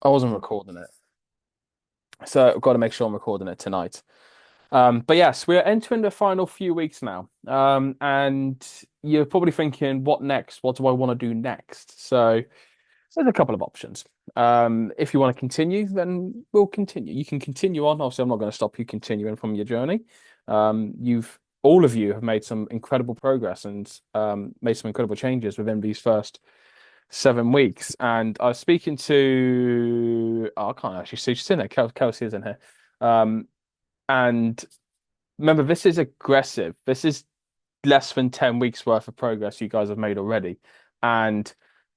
I wasn't recording it, so I've got to make sure I'm recording it tonight. But yes, we're entering the final few weeks now. And you're probably thinking, what next? What do I want to do next? So there's a couple of options. If you want to continue, then we'll continue. You can continue on. Obviously, I'm not going to stop you continuing from your journey. You've all of you have made some incredible progress and made some incredible changes within these first 7 weeks. And I was speaking to, oh, I can't actually see, she's in there. Kelsey is in here. Um, and remember, this is aggressive. This is less than 10 weeks worth of progress you guys have made already. And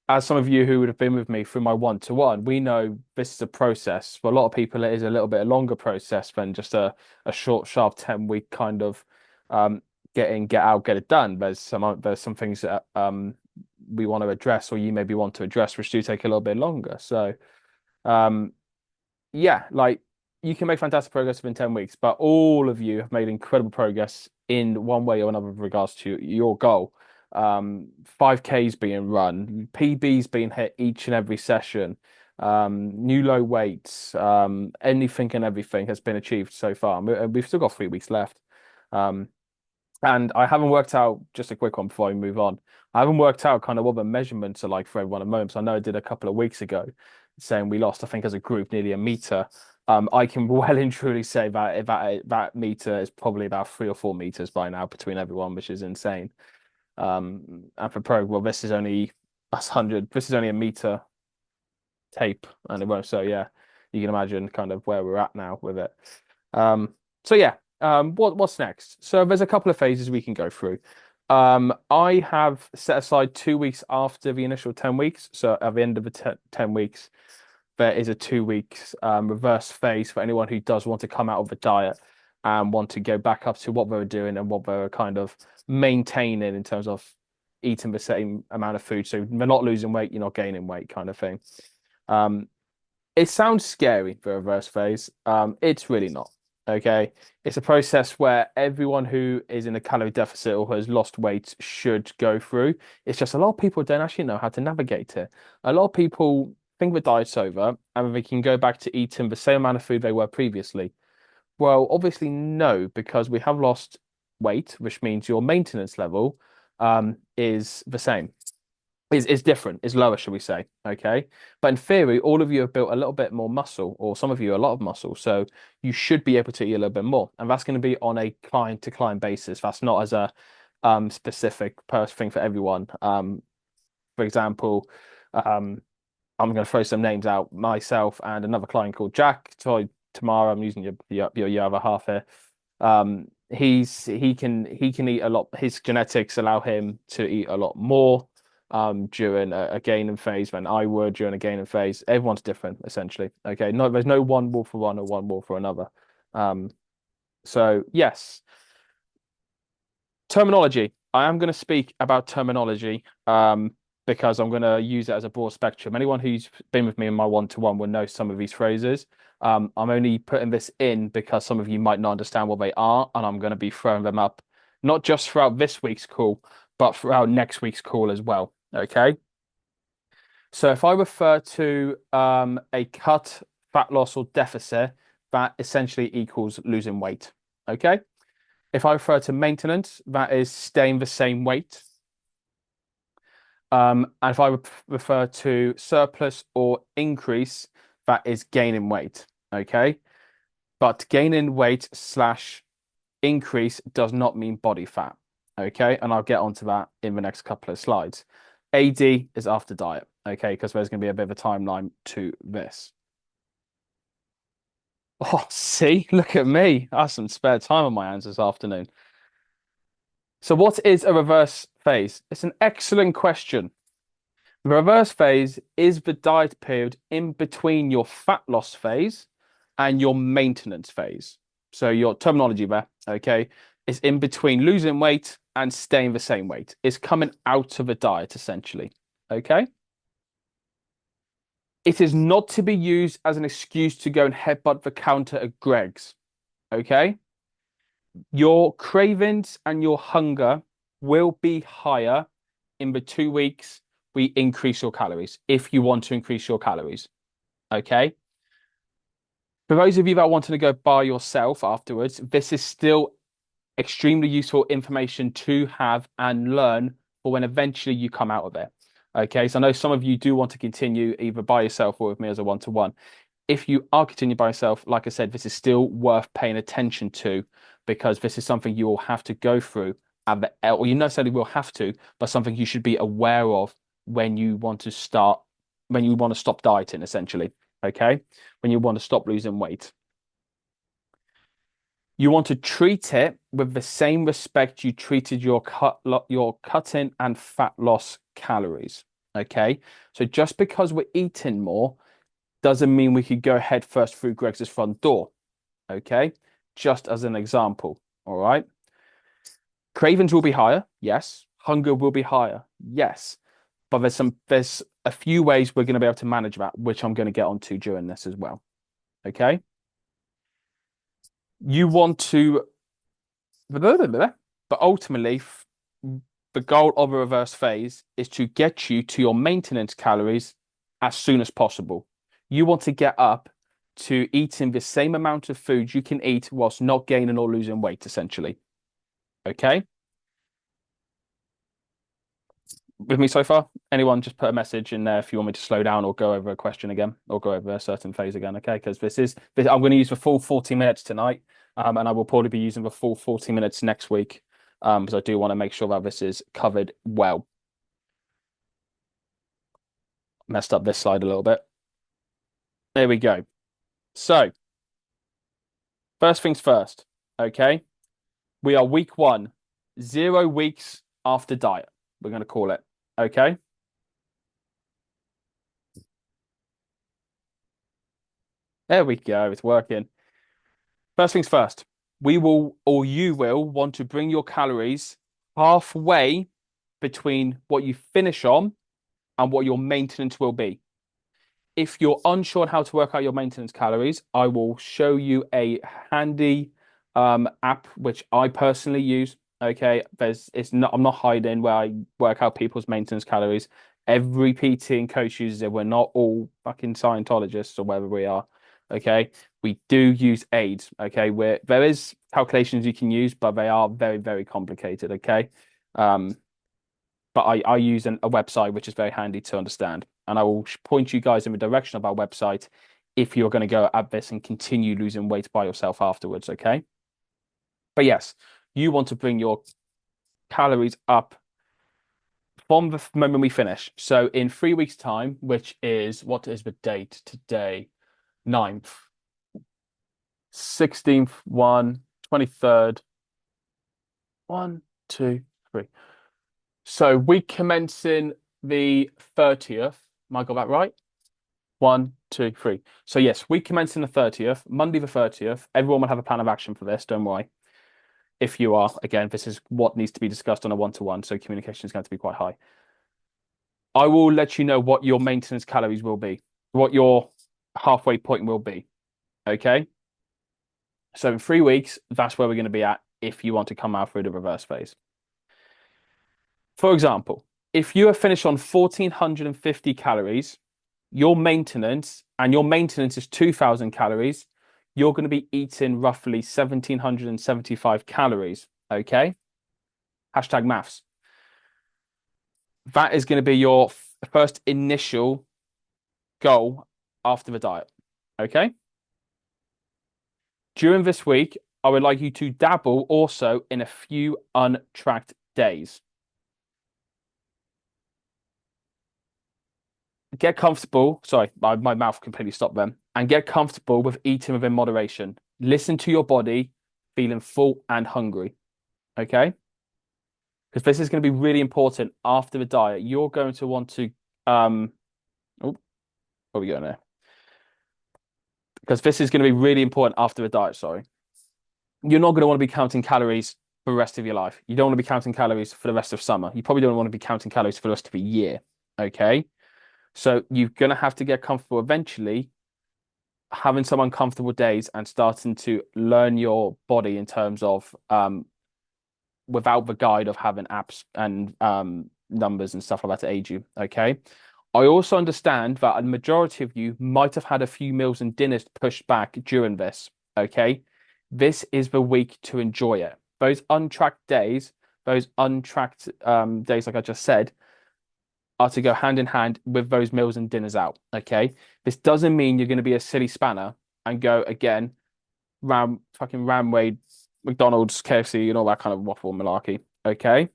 as some of you who would have been with me through my one-to-one, we know this is a process. For a lot of people, it is a little bit a longer process than just a short, sharp 10-week kind of um, get out, get it done. There's some things that we want to address, or you maybe want to address, which do take a little bit longer. So um, yeah, like you can make fantastic progress within 10 weeks, but all of you have made incredible progress in one way or another with regards to your goal. 5Ks being run, PBs being hit each and every session, new low weights, anything and everything has been achieved so far. We've still got 3 weeks left. Um, and I haven't worked out, just a quick one before I move on. I haven't worked out kind of what the measurements are like for everyone at the moment. So I know I did a couple of weeks ago saying we lost, I think, as a group, nearly a meter. I can well and truly say that meter is probably about 3 or 4 meters by now between everyone, which is insane. And for pro, well, this is only 100. This is only a meter tape, and it won't. So yeah, you can imagine kind of where we're at now with it. So yeah, what's next? So there's a couple of phases we can go through. I have set aside 2 weeks after the initial 10 weeks. So at the end of the 10 weeks, there is a 2 weeks reverse phase for anyone who does want to come out of the diet and want to go back up to what they were doing and what they were kind of maintaining in terms of eating the same amount of food. So they're not losing weight, you're not gaining weight, kind of thing. Um, it sounds scary, the reverse phase. It's really not. Okay. It's a process where everyone who is in a calorie deficit or has lost weight should go through. It's just a lot of people don't actually know how to navigate it. A lot of people think the diet's over and they can go back to eating the same amount of food they were previously. Well, obviously, no, because we have lost weight, which means your maintenance level is the same is different, is lower, shall we say? Okay. But in theory, all of you have built a little bit more muscle, or some of you a lot of muscle. So you should be able to eat a little bit more. And that's going to be on a client to client basis. That's not as a specific thing for everyone. For example, um, I'm going to throw some names out. Myself and another client called Jack. So tomorrow, I'm using your other half here. He can eat a lot. His genetics allow him to eat a lot more during a gaining phase than I would during a gaining phase. Everyone's different, essentially. Okay, no, there's no one rule for one or one rule for another. Um, so yes, terminology. I am going to speak about terminology because I'm going to use it as a broad spectrum. Anyone who's been with me in my one-to-one will know some of these phrases. I'm only putting this in because some of you might not understand what they are, and I'm going to be throwing them up, not just throughout this week's call, but throughout next week's call as well. Okay. So if I refer to a cut, fat loss, or deficit, that essentially equals losing weight. Okay. If I refer to maintenance, that is staying the same weight. And if I refer to surplus or increase, that is gaining weight. Okay. But gaining weight slash increase does not mean body fat. Okay. And I'll get onto that in the next couple of slides. AD is after diet. Okay. Because there's going to be a bit of a timeline to this. Oh, see, look at me. I have some spare time on my hands this afternoon. So, what is a reverse phase? It's an excellent question. The reverse phase is the diet period in between your fat loss phase and your maintenance phase. So your terminology there, okay, is in between losing weight and staying the same weight. It's coming out of a diet essentially. Okay. It is not to be used as an excuse to go and headbutt the counter at Greg's. Okay. Your cravings and your hunger will be higher in the 2 weeks we increase your calories if you want to increase your calories. Okay. For those of you that are wanting to go by yourself afterwards, this is still extremely useful information to have and learn for when eventually you come out of it. Okay, so I know some of you do want to continue either by yourself or with me as a one-to-one. If you are continuing by yourself, like I said, this is still worth paying attention to because this is something you will have to go through at the, or you necessarily will have to, but something you should be aware of when you want to start, when you want to stop dieting, essentially. Okay, when you want to stop losing weight. You want to treat it with the same respect you treated your cutting and fat loss calories. Okay. So just because we're eating more doesn't mean we could go head first through Greg's front door. Okay. Just as an example. All right. Cravings will be higher. Yes. Hunger will be higher. Yes. But there's a few ways we're going to be able to manage that, which I'm going to get onto during this as well. Okay. You want to But ultimately, the goal of a reverse phase is to get you to your maintenance calories as soon as possible. You want to get up to eating the same amount of food you can eat whilst not gaining or losing weight, essentially. Okay? With me so far? Anyone just put a message in there if you want me to slow down or go over a question again or go over a certain phase again, okay? Because I'm going to use the full 40 minutes tonight, and I will probably be using the full 40 minutes next week, because I do want to make sure that this is covered well. Messed up this slide a little bit. There we go. So, first things first, okay? We are week 1, 0 weeks after diet, we're going to call it, okay? There we go, it's working. First things first, we will, or you will, want to bring your calories halfway between what you finish on and what your maintenance will be. If you're unsure on how to work out your maintenance calories, I will show you a handy app which I personally use. Okay, I'm not hiding where I work out people's maintenance calories. Every PT and coach uses it. We're not all fucking Scientologists or wherever we are. Okay, we do use aids. Okay, where there is calculations you can use, but they are very, very complicated. Okay, um, but I use a website which is very handy to understand. And I will point you guys in the direction of our website if you're going to go at this and continue losing weight by yourself afterwards, okay? But yes, you want to bring your calories up from the moment we finish. So in 3 weeks' time, which is, what is the date today? 9th, 16th, 1, 23rd, 1, 2, 3. So we commencing the 30th. Am I got that right? 1, 2, 3. So yes, we commence on the 30th, Monday the 30th. Everyone will have a plan of action for this, don't worry. If you are, again, this is what needs to be discussed on a one-to-one, so communication is going to be quite high. I will let you know what your maintenance calories will be, what your halfway point will be. Okay? So in 3 weeks, that's where we're going to be at if you want to come out through the reverse phase. For example, if you are finished on 1,450 calories, your maintenance is 2,000 calories, you're going to be eating roughly 1,775 calories. Okay. Hashtag maths. That is going to be your first initial goal after the diet. Okay. During this week, I would like you to dabble also in a few untracked days. Get comfortable. Sorry, my mouth completely stopped then. And get comfortable with eating within moderation. Listen to your body feeling full and hungry. Okay. Because this is going to be really important after the diet. You're going to want to, oh, where are we going there? Because this is going to be really important after the diet. Sorry. You're not going to want to be counting calories for the rest of your life. You don't want to be counting calories for the rest of summer. You probably don't want to be counting calories for the rest of the year. Okay. So you're going to have to get comfortable eventually having some uncomfortable days and starting to learn your body in terms of without the guide of having apps and numbers and stuff like that to aid you. Okay. I also understand that a majority of you might have had a few meals and dinners pushed back during this. Okay. This is the week to enjoy it. Those untracked days, like I just said, are to go hand in hand with those meals and dinners out. Okay. This doesn't mean you're going to be a silly spanner and go again, fucking Ramway, McDonald's, KFC, and all that kind of waffle malarkey. Okay.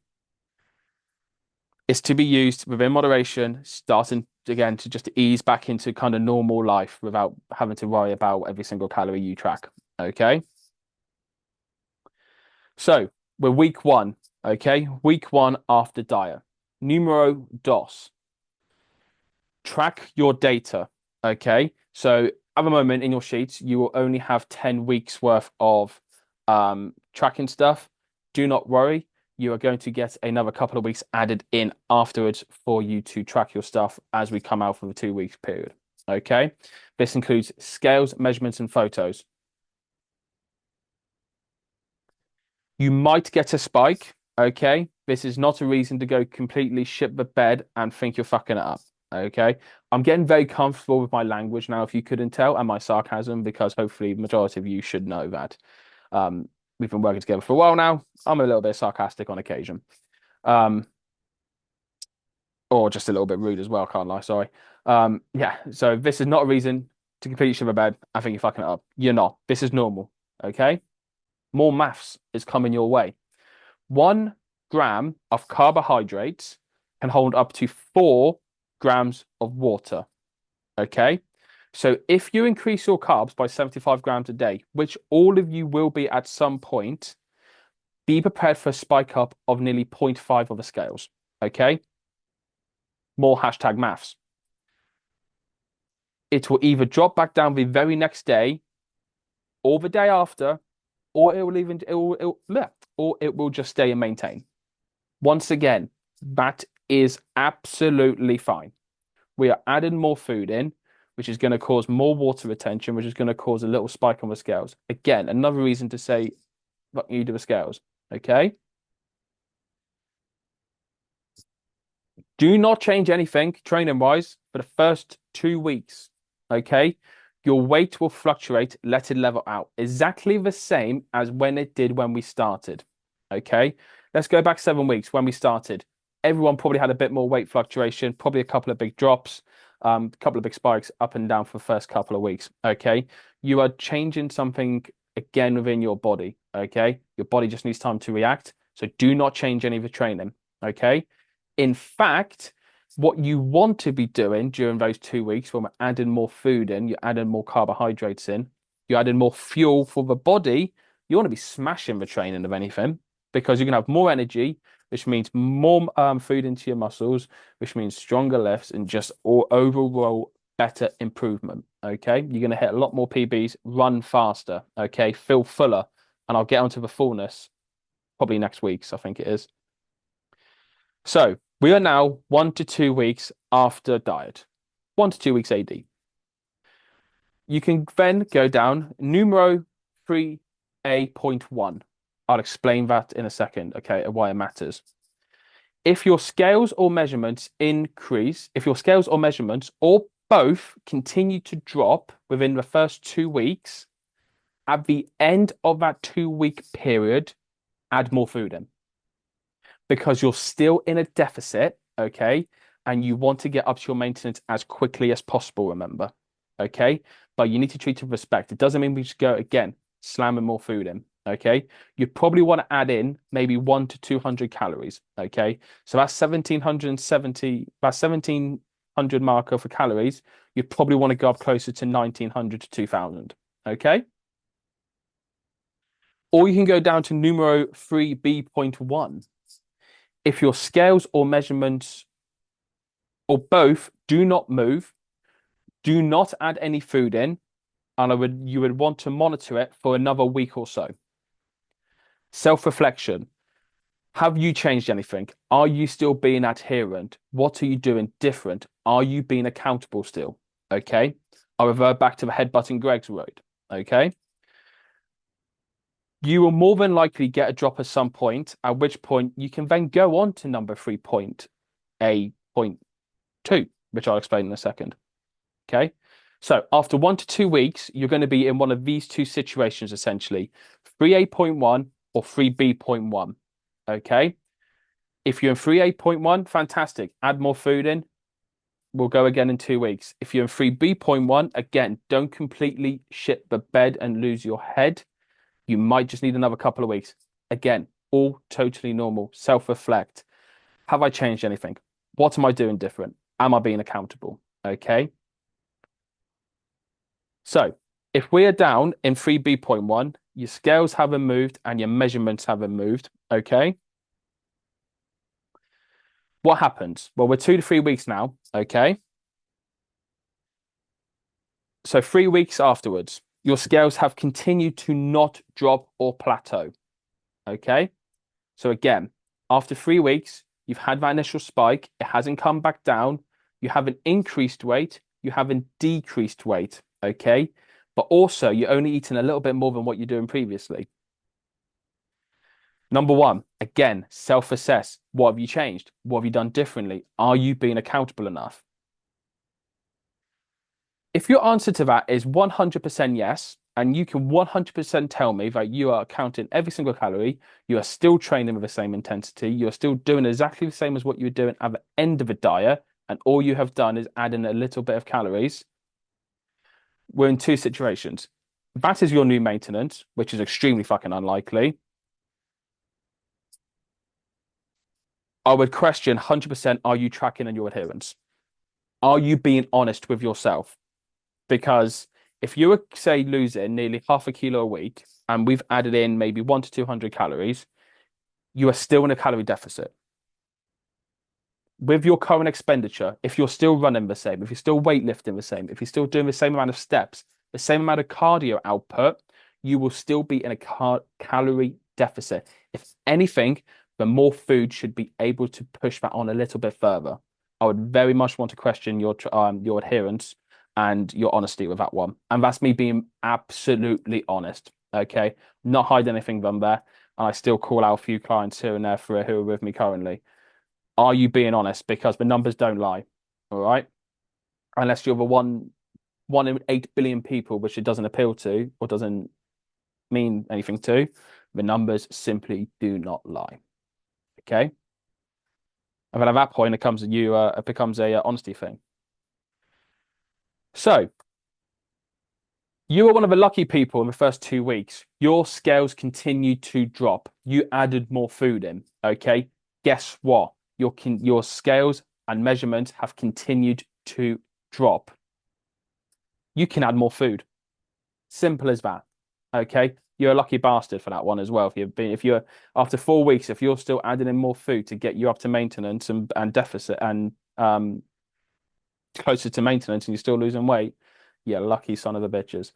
It's to be used within moderation, starting again to just ease back into kind of normal life without having to worry about every single calorie you track. Okay. So we're week one. Okay. Week one after diet. Numero dos. Track your data. Okay. So at the moment in your sheets, you will only have 10 weeks worth of tracking stuff. Do not worry. You are going to get another couple of weeks added in afterwards for you to track your stuff as we come out for the 2 weeks period. Okay. This includes scales, measurements, and photos. You might get a spike. Okay. This is not a reason to go completely shit the bed and think you're fucking it up. Okay. I'm getting very comfortable with my language now, if you couldn't tell, and my sarcasm, because hopefully the majority of you should know that. Um, we've been working together for a while now. I'm a little bit sarcastic on occasion. Um, or just a little bit rude as well, can't lie, sorry. Yeah, so this is not a reason to completely shit the bed. I think you're fucking it up. You're not. This is normal. Okay. More maths is coming your way. 1 gram of carbohydrates can hold up to 4 grams of water. Okay. So if you increase your carbs by 75 grams a day, which all of you will be at some point, be prepared for a spike up of nearly 0.5 of the scales. Okay. More hashtag maths. It will either drop back down the very next day or the day after, or it will just stay and maintain. Once again, that is absolutely fine. We are adding more food in, which is going to cause more water retention, which is going to cause a little spike on the scales. Again, another reason to say, what you do the scales. Okay. Do not change anything training wise for the first 2 weeks. Okay. Your weight will fluctuate, let it level out exactly the same as when it did when we started. Okay. Let's go back 7 weeks when we started. Everyone probably had a bit more weight fluctuation, probably a couple of big drops, a couple of big spikes up and down for the first couple of weeks. Okay. You are changing something again within your body. Okay. Your body just needs time to react. So do not change any of the training. Okay. In fact, what you want to be doing during those 2 weeks when we're adding more food in, you're adding more carbohydrates in, you're adding more fuel for the body, you want to be smashing the training of anything because you're going to have more energy, which means more food into your muscles, which means stronger lifts and just overall better improvement. Okay. You're going to hit a lot more PBs, run faster. Okay. Feel fuller. And I'll get onto the fullness probably next week. So I think it is. So we are now 1 to 2 weeks after diet, 1 to 2 weeks AD. You can then go down numero 3A.1. I'll explain that in a second, okay, and why it matters. If your scales or measurements increase, if your scales or measurements or both continue to drop within the first 2 weeks, at the end of that 2 week period, add more food in because you're still in a deficit, okay? And you want to get up to your maintenance as quickly as possible, remember, okay? But you need to treat it with respect. It doesn't mean we just go again, slamming more food in, okay? You probably want to add in maybe 1 to 200 calories, okay? So that's 1700 marker for calories. You probably want to go up closer to 1900 to 2000, okay? Or you can go down to numero 3B.1. If your scales or measurements or both do not move, do not add any food in, and you would want to monitor it for another week or so. Self-reflection. Have you changed anything? Are you still being adherent? What are you doing different? Are you being accountable still? Okay. I'll revert back to the headbutting Greg's road. Okay. You will more than likely get a drop at some point, at which point you can then go on to number 3.A.2. which I'll explain in a second. Okay. So after 1 to 2 weeks, you're going to be in one of these two situations essentially, 3A.1 or 3B.1. Okay. If you're in 3A.1, fantastic. Add more food in. We'll go again in 2 weeks. If you're in 3B.1, again, don't completely shit the bed and lose your head. You might just need another couple of weeks. Again, all totally normal. Self-reflect. Have I changed anything? What am I doing different? Am I being accountable? Okay. So if we are down in 3B.1, your scales haven't moved and your measurements haven't moved. Okay. What happens? Well, we're 2 to 3 weeks now. Okay. So 3 weeks afterwards, your scales have continued to not drop or plateau. Okay. So again, after 3 weeks, you've had that initial spike. It hasn't come back down. You haven't increased weight. You haven't decreased weight. Okay. But also, you're only eating a little bit more than what you're doing previously. Number one, again, self-assess. What have you changed? What have you done differently? Are you being accountable enough? If your answer to that is 100% yes, and you can 100% tell me that you are counting every single calorie, you are still training with the same intensity, you're still doing exactly the same as what you were doing at the end of a diet, and all you have done is add in a little bit of calories, we're in two situations. That is your new maintenance, which is extremely fucking unlikely. I would question 100%, are you tracking on your adherence? Are you being honest with yourself? Because if you were, say, losing nearly half a kilo a week and we've added in maybe 1 to 200 calories, you are still in a calorie deficit. With your current expenditure, if you're still running the same, if you're still weightlifting the same, if you're still doing the same amount of steps, the same amount of cardio output, you will still be in a calorie deficit. If anything, the more food should be able to push that on a little bit further. I would very much want to question your adherence and your honesty with that one. And that's me being absolutely honest. Okay. Not hide anything from there. And I still call out a few clients here and there for who are with me currently. Are you being honest? Because the numbers don't lie. All right. Unless you're the one in 8 billion people, which it doesn't appeal to or doesn't mean anything to, the numbers simply do not lie. Okay. And then at that point, it becomes a honesty thing. So you were one of the lucky people in the first 2 weeks. Your scales continued to drop. You added more food in. Okay. Guess what? Your scales and measurements have continued to drop. You can add more food. Simple as that. Okay. You're a lucky bastard for that one as well. If you're after 4 weeks, if you're still adding in more food to get you up to maintenance and deficit and closer to maintenance and you're still losing weight, yeah, lucky son of a bitches.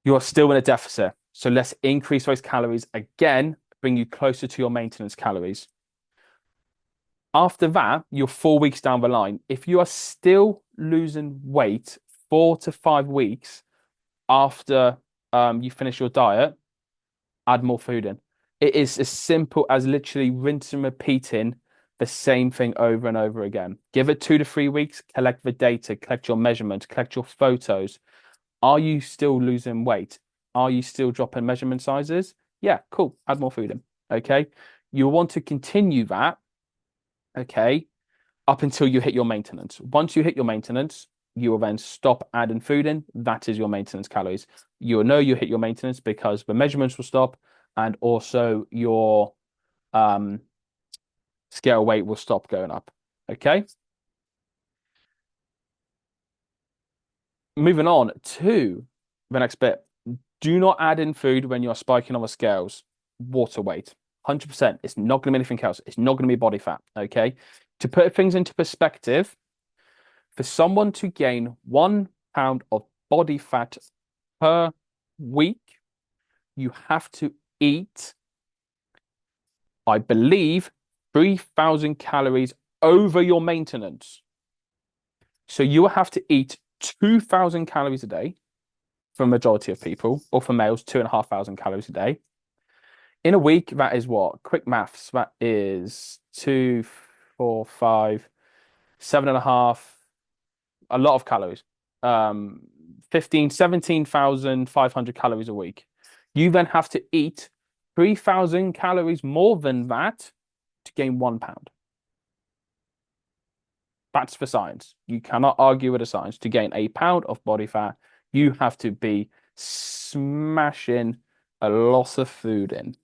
You're still in a deficit. So let's increase those calories again, bring you closer to your maintenance calories. After that, you're 4 weeks down the line. If you are still losing weight 4 to 5 weeks after you finish your diet, add more food in. It is as simple as literally rinse and repeating the same thing over and over again. Give it 2 to 3 weeks, collect the data, collect your measurements, collect your photos. Are you still losing weight? Are you still dropping measurement sizes? Yeah, cool. Add more food in. Okay. You want to continue that. Okay. Up until you hit your maintenance. Once you hit your maintenance, you will then stop adding food in. That is your maintenance calories. You will know you hit your maintenance because the measurements will stop and also your scale weight will stop going up. Okay. Moving on to the next bit. Do not add in food when you're spiking on the scales. Water weight. 100%. It's not going to be anything else. It's not going to be body fat. Okay. To put things into perspective, for someone to gain 1 pound of body fat per week, you have to eat, I believe, 3,000 calories over your maintenance. So you will have to eat 2,000 calories a day for a majority of people, or for males, 2,500 calories a day. In a week, that is what? Quick maths. That is 2, 4, 5. seven and a half, a lot of calories. 17,500 calories a week. You then have to eat 3,000 calories more than that to gain 1 pound. That's for science. You cannot argue with the science. To gain a pound of body fat, you have to be smashing a lot of food in.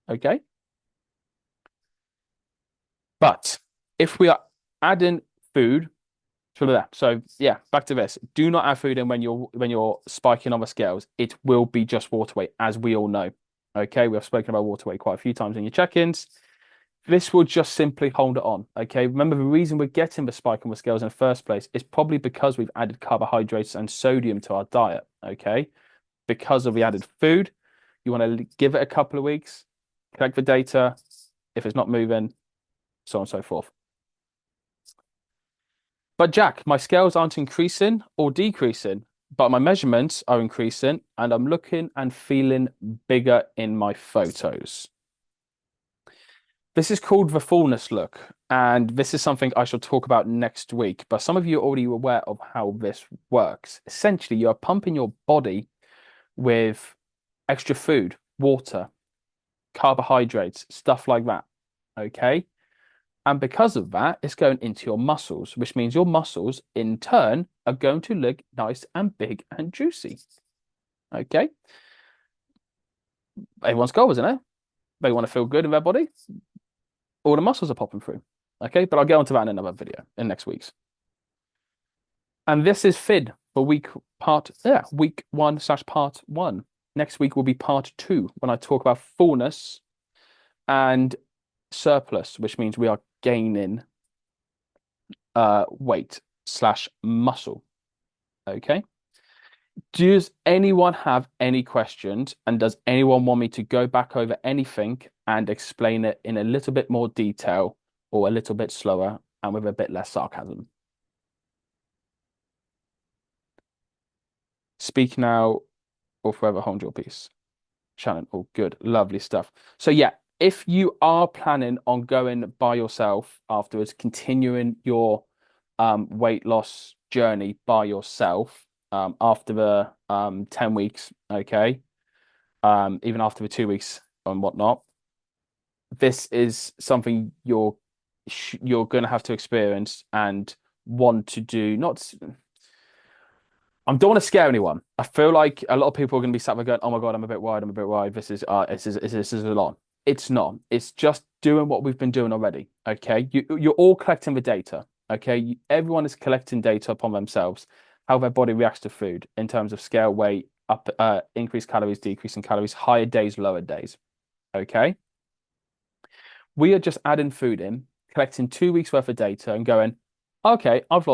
Okay? But if we are adding food to that, so yeah, back to this. Do not add food in when you're spiking on the scales. It will be just water weight, as we all know. Okay, we have spoken about water weight quite a few times in your check-ins. This will just simply hold it on. Okay. Remember, the reason we're getting the spike on the scales in the first place is probably because we've added carbohydrates and sodium to our diet. Okay. Because of the added food, you want to give it a couple of weeks, collect the data. If it's not moving, so on and so forth. But Jack, my scales aren't increasing or decreasing, but my measurements are increasing and I'm looking and feeling bigger in my photos. This is called the fullness look, and this is something I shall talk about next week. But some of you are already aware of how this works. Essentially, you are pumping your body with extra food, water, carbohydrates, stuff like that. Okay. And because of that, it's going into your muscles, which means your muscles in turn are going to look nice and big and juicy. Okay. Everyone's goal, isn't it? They want to feel good in their body. All the muscles are popping through. Okay, but I'll get onto that in another video in next week's. And this is FID for week 1/part 1. Next week will be part 2 when I talk about fullness and surplus, which means we are gaining weight slash muscle. Okay. Does anyone have any questions? And does anyone want me to go back over anything and explain it in a little bit more detail or a little bit slower and with a bit less sarcasm? Speak now or forever hold your peace. Shannon, all good. Lovely stuff. So yeah, if you are planning on going by yourself afterwards, continuing your weight loss journey by yourself after the 10 weeks, okay, even after the 2 weeks and whatnot, this is something you're going to have to experience and want to do. Not, I don't want to scare anyone. I feel like a lot of people are going to be sat there going, "Oh my God, I'm a bit worried. I'm a bit worried. This is a lot." It's not. It's just doing what we've been doing already. Okay, you're all collecting the data. Okay, everyone is collecting data upon themselves, how their body reacts to food in terms of scale, weight, up, increased calories, decreasing calories, higher days, lower days. Okay, we are just adding food in, collecting 2 weeks worth of data, and going, "Okay, I've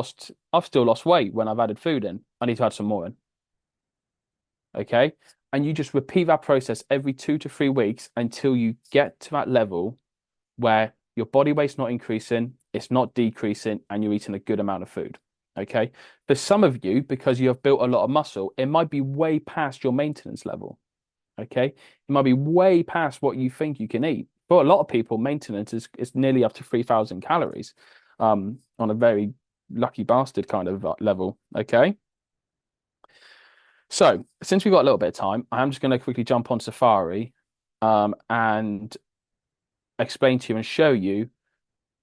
still lost weight when I've added food in. I need to add some more in." Okay. And you just repeat that process every 2 to 3 weeks until you get to that level where your body weight's not increasing, it's not decreasing, and you're eating a good amount of food. Okay. For some of you, because you have built a lot of muscle, it might be way past your maintenance level. Okay. It might be way past what you think you can eat. For a lot of people, maintenance is nearly up to 3,000 calories on a very lucky bastard kind of level. Okay. So, since we've got a little bit of time, I'm just going to quickly jump on Safari and explain to you and show you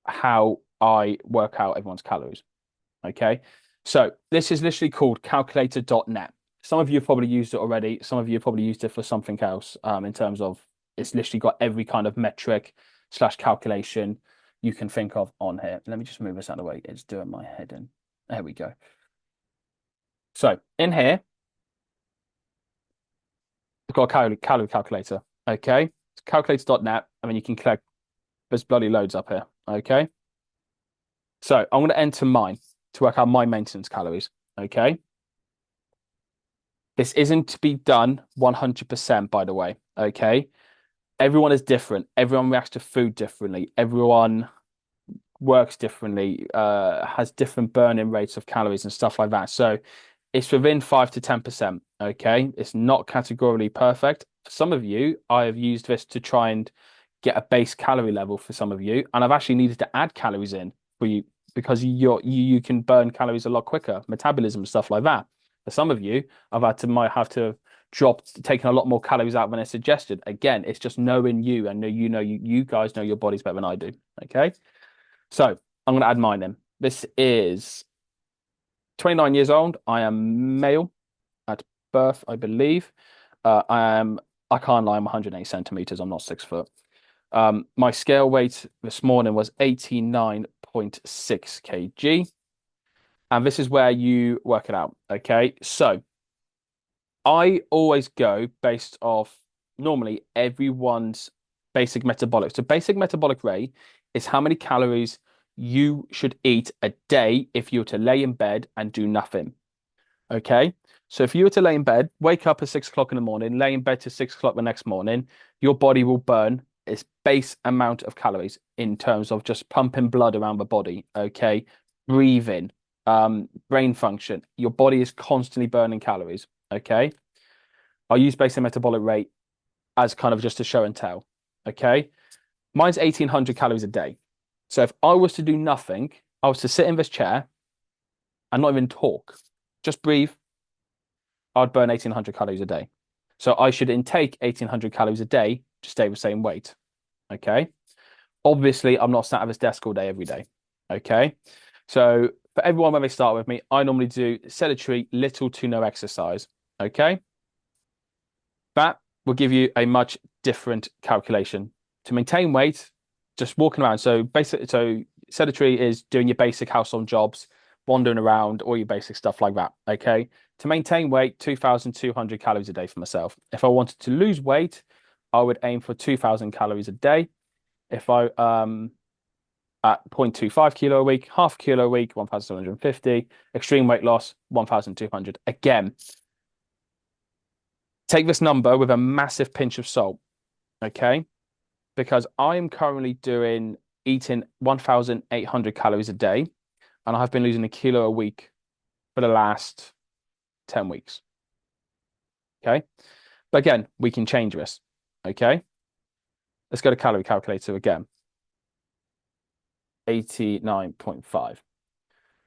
how I work out everyone's calories. Okay. So, this is literally called calculator.net. Some of you have probably used it already. Some of you have probably used it for something else in terms of it's literally got every kind of metric slash calculation you can think of on here. Let me just move this out of the way. It's doing my head in. There we go. So, in here, we've got a calorie calculator. Okay. It's calculator.net. I mean, you can collect, there's bloody loads up here. Okay. So I'm going to enter mine to work out my maintenance calories. Okay. This isn't to be done 100%, by the way. Okay. Everyone is different. Everyone reacts to food differently. Everyone works differently, has different burning rates of calories and stuff like that. So it's within 5 to 10%. Okay. It's not categorically perfect. For some of you, I have used this to try and get a base calorie level for some of you. And I've actually needed to add calories in for you because you can burn calories a lot quicker, metabolism and stuff like that. For some of you, might have to drop taking a lot more calories out than I suggested. Again, it's just knowing you and you guys know your bodies better than I do. Okay. So I'm gonna add mine in. This is 29 years old. I am male at birth, I believe. I can't lie, I'm 108 centimeters. I'm not 6 foot. My scale weight this morning was 89.6 kg. And this is where you work it out. Okay. So I always go based off normally everyone's basic metabolic. So basic metabolic rate is how many calories you should eat a day if you were to lay in bed and do nothing. Okay. So if you were to lay in bed, wake up at 6 o'clock in the morning, lay in bed to 6 o'clock the next morning, your body will burn its base amount of calories in terms of just pumping blood around the body. Okay. Breathing, brain function. Your body is constantly burning calories. Okay. I'll use basic metabolic rate as kind of just a show and tell. Okay. Mine's 1800 calories a day. So if I was to do nothing, I was to sit in this chair and not even talk, just breathe, I'd burn 1800 calories a day. So I should intake 1800 calories a day to stay the same weight. Okay. Obviously, I'm not sat at this desk all day, every day. Okay. So for everyone, when they start with me, I normally do sedentary, little to no exercise. Okay. That will give you a much different calculation. To maintain weight, just walking around. So sedentary is doing your basic household jobs, wandering around, all your basic stuff like that. Okay. To maintain weight, 2,200 calories a day for myself. If I wanted to lose weight, I would aim for 2,000 calories a day. If I at 0.25 kilo a week, half kilo a week, 1,750. Extreme weight loss, 1,200. Again, take this number with a massive pinch of salt, okay? Because I am currently eating 1,800 calories a day, and I have been losing a kilo a week for the last 10 weeks. Okay. But again, we can change this. Okay. Let's go to calorie calculator again. 89.5.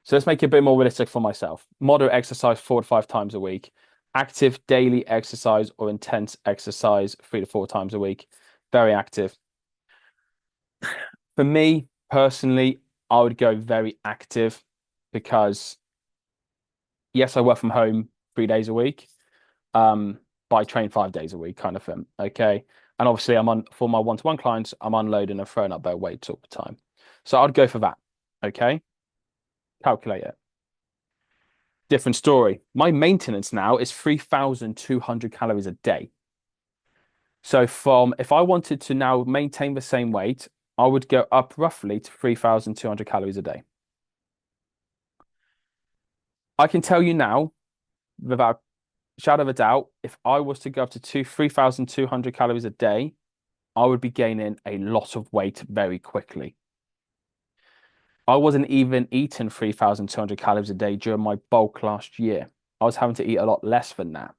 So let's make it a bit more realistic for myself. Moderate exercise 4 to 5 times a week. Active daily exercise or intense exercise 3 to 4 times a week. Very active. For me personally, I would go very active because yes, I work from home 3 days a week. But I train 5 days a week kind of thing. Okay. And obviously for my one-to-one clients, I'm unloading and throwing up their weights all the time. So I'd go for that. Okay. Calculate it. Different story. My maintenance now is 3,200 calories a day. So if I wanted to now maintain the same weight, I would go up roughly to 3,200 calories a day. I can tell you now, without shadow of a doubt, if I was to go up to 3,200 calories a day, I would be gaining a lot of weight very quickly. I wasn't even eating 3,200 calories a day during my bulk last year. I was having to eat a lot less than that,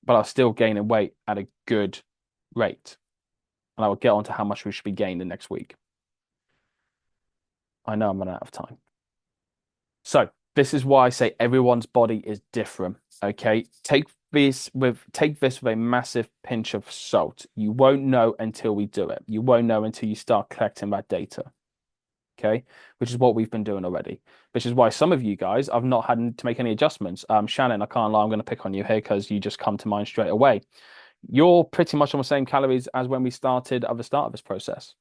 but I was still gaining weight at a good rate. And I will get on to how much we should be gaining next week. I know I'm running out of time. So this is why I say everyone's body is different. Okay. Take this with a massive pinch of salt. You won't know until we do it. You won't know until you start collecting that data. Okay. Which is what we've been doing already. Which is why some of you guys, I've not had to make any adjustments. Shannon, I can't lie, I'm going to pick on you here because you just come to mind straight away. You're pretty much on the same calories as when we started at the start of this process.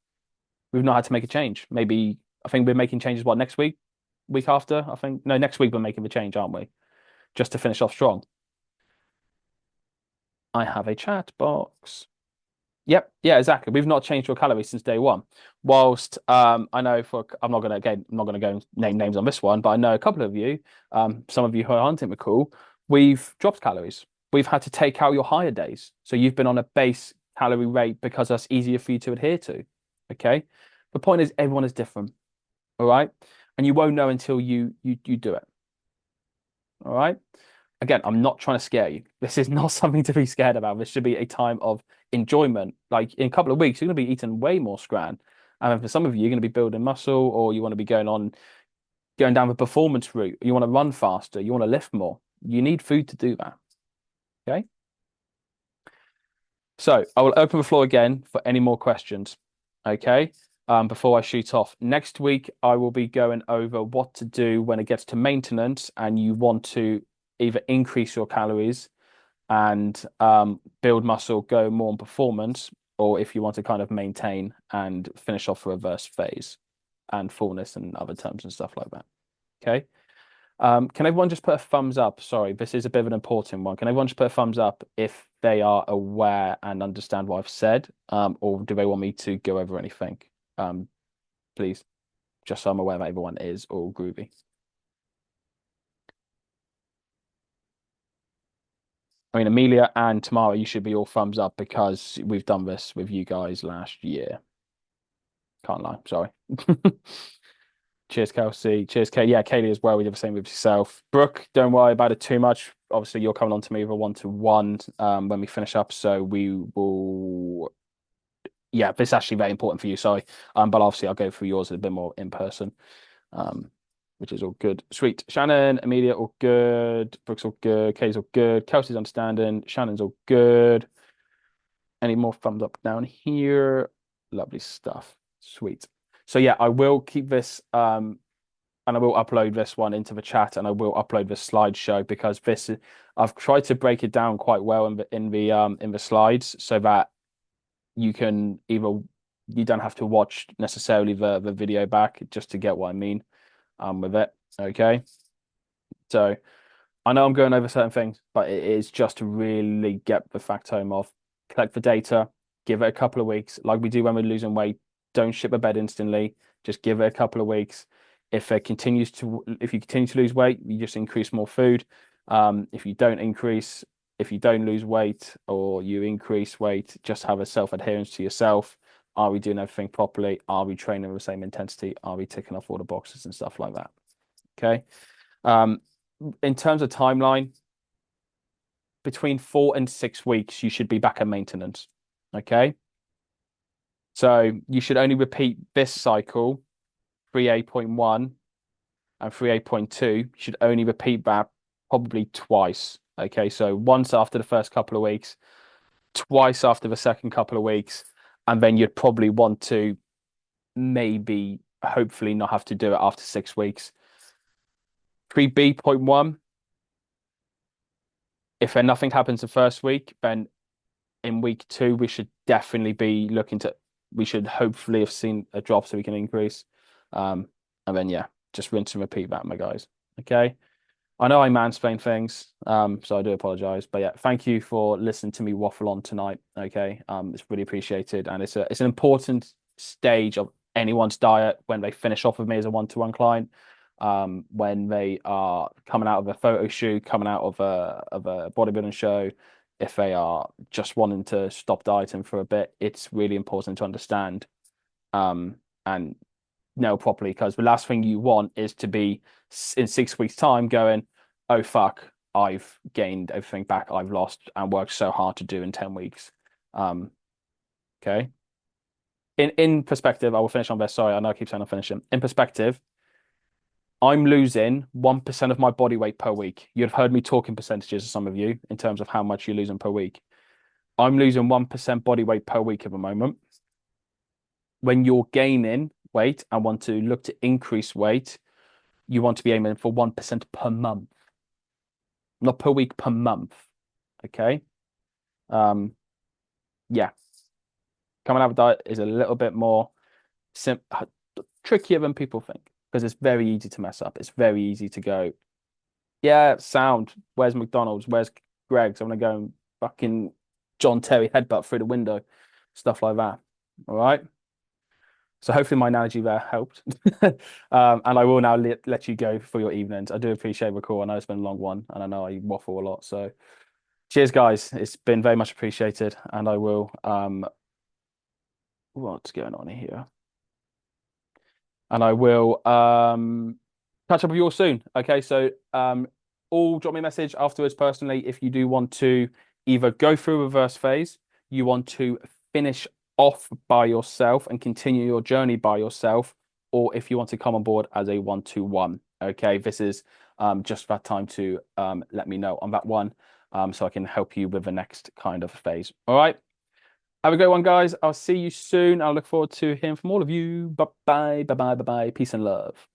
We've not had to make a change. Maybe I think we're making changes next week, week after. I think no, next week we're making the change, aren't we? Just to finish off strong. I have a chat box. Yep, yeah, exactly. We've not changed your calories since day one. Whilst I know I'm not gonna go and name names on this one, but I know a couple of you, some of you who aren't in the call, we've dropped calories. We've had to take out your higher days. So you've been on a base calorie rate because that's easier for you to adhere to. Okay. The point is everyone is different. All right. And you won't know until you do it. All right. Again, I'm not trying to scare you. This is not something to be scared about. This should be a time of enjoyment. Like in a couple of weeks, you're going to be eating way more scran. And for some of you, you're going to be building muscle, or you want to be going down the performance route. You want to run faster. You want to lift more. You need food to do that. Okay. So I will open the floor again for any more questions. Okay. Before I shoot off. Next week, I will be going over what to do when it gets to maintenance and you want to either increase your calories and build muscle, go more on performance, or if you want to kind of maintain and finish off a reverse phase and fullness and other terms and stuff like that. Okay. Can everyone just put a thumbs up? Sorry, this is a bit of an important one. Can everyone just put a thumbs up if they are aware and understand what I've said? Or do they want me to go over anything? Please, just so I'm aware that everyone is all groovy. I mean, Amelia and Tamara, you should be all thumbs up because we've done this with you guys last year. Can't lie, sorry. Cheers, Kelsey. Cheers, Kay. Yeah, Kaylee as well. We did the same with yourself. Brooke, don't worry about it too much. Obviously, you're coming on to me with a 1-to-1 when we finish up. So we will. Yeah, this is actually very important for you. Sorry. But obviously, I'll go through yours a bit more in person, um, which is all good. Sweet. Shannon, Amelia, all good. Brooke's all good. Kay's all good. Kelsey's understanding. Shannon's all good. Any more thumbs up down here? Lovely stuff. Sweet. So yeah, I will keep this and I will upload this one into the chat and I will upload this slideshow because this is, I've tried to break it down quite well in the slides so that you can either you don't have to watch necessarily the video back just to get what I mean with it. Okay. So I know I'm going over certain things, but it is just to really get the fact home of collect the data, give it a couple of weeks, like we do when we're losing weight. Don't ship a bed instantly. Just give it a couple of weeks. If you continue to lose weight, you just increase more food. If you don't increase, if you don't lose weight or you increase weight, just have a self-adherence to yourself. Are we doing everything properly? Are we training with the same intensity? Are we ticking off all the boxes and stuff like that? Okay. In terms of timeline, between 4 and 6 weeks, you should be back at maintenance. Okay. So you should only repeat this cycle, 3A.1 and 3A.2. You should only repeat that probably twice. Okay. So once after the first couple of weeks, twice after the second couple of weeks, and then you'd probably want to maybe, hopefully, not have to do it after 6 weeks. 3B.1. If nothing happens the first week, then in week 2, we should definitely be looking to, we should hopefully have seen a drop so we can increase. And then, yeah, just rinse and repeat that, my guys. Okay. I know I mansplain things, so I do apologize. But yeah, thank you for listening to me waffle on tonight. Okay. It's really appreciated. And it's an important stage of anyone's diet when they finish off with me as a 1-to-1 client. When they are coming out of a photo shoot, coming out of a bodybuilding show, if they are just wanting to stop dieting for a bit, it's really important to understand and know properly because the last thing you want is to be in 6 weeks' time going, oh fuck, I've gained everything back I've lost and worked so hard to do in 10 weeks. Okay. In perspective, I will finish on this. Sorry, I know I keep saying I'm finishing. In perspective, I'm losing 1% of my body weight per week. You've heard me talk in percentages, some of you, in terms of how much you're losing per week. I'm losing 1% body weight per week at the moment. When you're gaining weight and want to look to increase weight, you want to be aiming for 1% per month, not per week, per month. Okay. Yeah. Coming out of diet is a little bit more trickier than people think because it's very easy to mess up. It's very easy to go, yeah, sound. Where's McDonald's? Where's Greg's? I'm gonna go and fucking John Terry headbutt through the window, stuff like that. All right. So hopefully my analogy there helped. And I will now let you go for your evenings. I do appreciate the call. I know it's been a long one, and I know I waffle a lot. So cheers, guys. It's been very much appreciated, and I will. What's going on here? And I will catch up with you all soon. Okay, so all drop me a message afterwards personally if you do want to either go through reverse phase, you want to finish off by yourself and continue your journey by yourself, or if you want to come on board as a one-to-one. Okay, this is just that time to let me know on that one, so I can help you with the next kind of phase. All right. Have a great one, guys. I'll see you soon. I look forward to hearing from all of you. Bye bye. Bye bye. Bye bye. Peace and love.